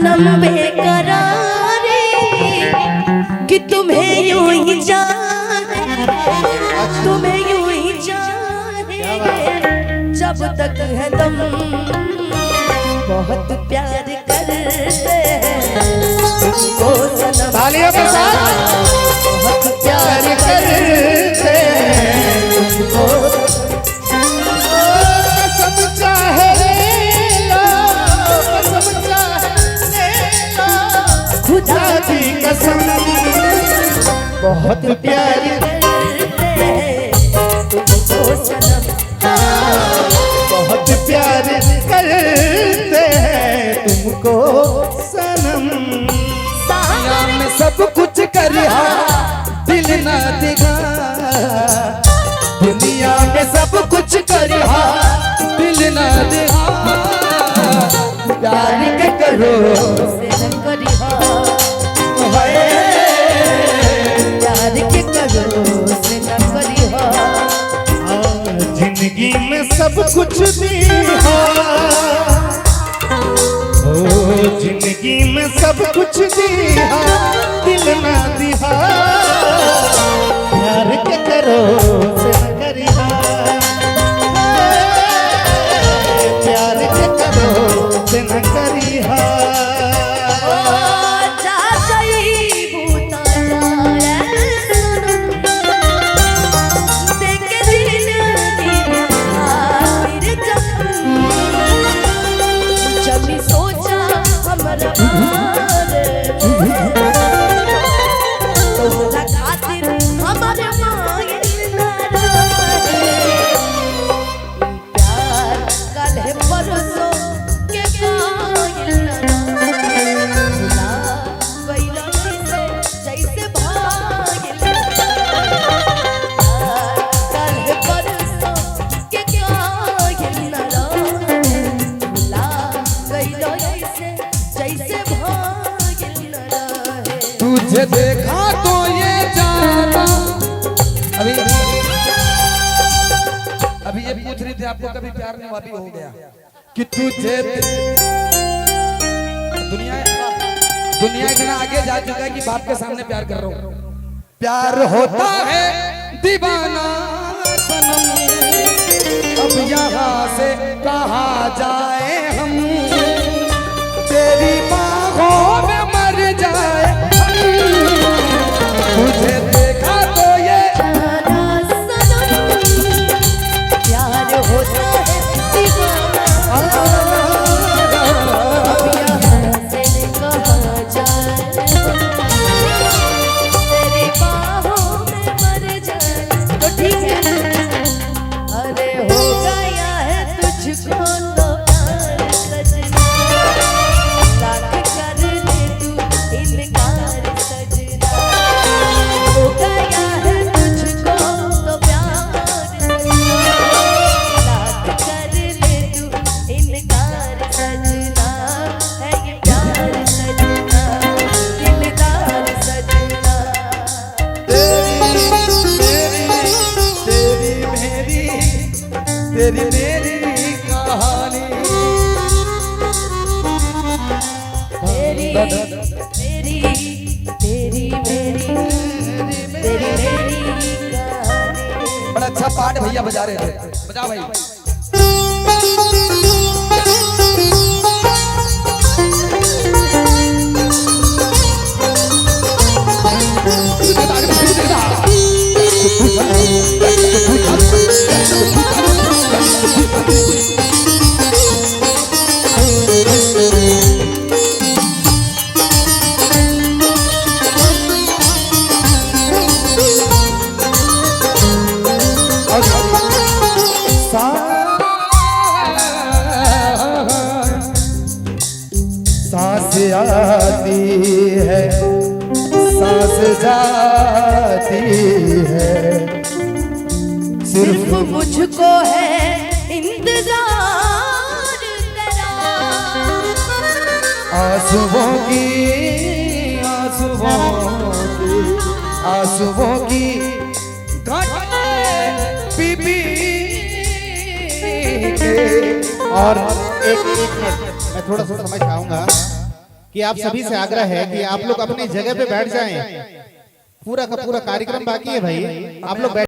सनम बेकरारी कि तुम्हें यूं ही जाने, तुम्हें यूं ही जाने जब तक है दम। बहुत प्यार करते हैं तुमको सनम, तालियों के साथ बहुत प्यार करते हैं तुमको। कसम चाहे लो, कसम चाहे लो, खुदा की कसम बहुत प्यार करते हैं तुमको सनम, बहुत प्यार करते हैं तुमको सनम। दुनिया में सब कुछ करिहा दिल ना दिखा, दुनिया में सब कुछ करिहा दिल ना दिखा। प्यार के करो से न करिहा, हाय, प्यार के करो से न करिहा। जिंदगी में सब कुछ दिया, ओ जिंदगी में सब कुछ दिया दिल ना दिया। प्यार के करो से न करिहा, प्यार के करो से न करिहा। जा जाई भूता जाए सनम, देख दिन आखिर जख्म। जब भी सोचा हमरा बारे तो बोला खातिर हमारे मांगिल ना रहे। प्यार कल है परसों के कायल ना भुला गइला जैसे भागिल। प्यार कल है परसों के कायल ना भुला गइला जैसे भागिल ना रहे। तुझे देखा तो ये जाना, अभी ये पूछ रही थी आपको कभी प्यार नहीं हुआ, भी हो गया कि तुझे दुनिया इतना आगे जा चुका है कि बाप के सामने प्यार कर रहा हूँ। प्यार होता है दीवाना सनम, अब यहाँ से कहा जाए हम, तेरी बाहों में मर जाए हम। तुझे देखा तो ये जाना सनम, प्यार होता है दीवाना, अब यहाँ से कहा जाए तेरी बाहों में मर जाए। तो ठीक है, अरे हो गया है तुझको तो प्यार सजना, लाख कर दे तू इनकार सजना। हो गया है तुझको तो प्यार सजना, लाख कर दे तू इनकार सजना। है ये प्यार सजना, दिलदार सजना। तेरी मेरी कहानी, तेरी मेरी तेरी मेरी तेरी मेरी कहानी। बड़ा अच्छा पाठ भैया बजा रहे थे, बजा भाई। सांस आती है, सांस जाती है, सिर्फ मुझको है इंतजार तेरा। आंसुओं की आंसुओं की आंसुओं की बीबी के। और एक मिनट मैं थोड़ा सा समझ आऊंगा। कि आप सभी से आग्रह है कि आप लोग अपनी जगह पे बैठ जाएं। पूरा का पूरा कार्यक्रम बाकी है भाई, आप लोग बैठ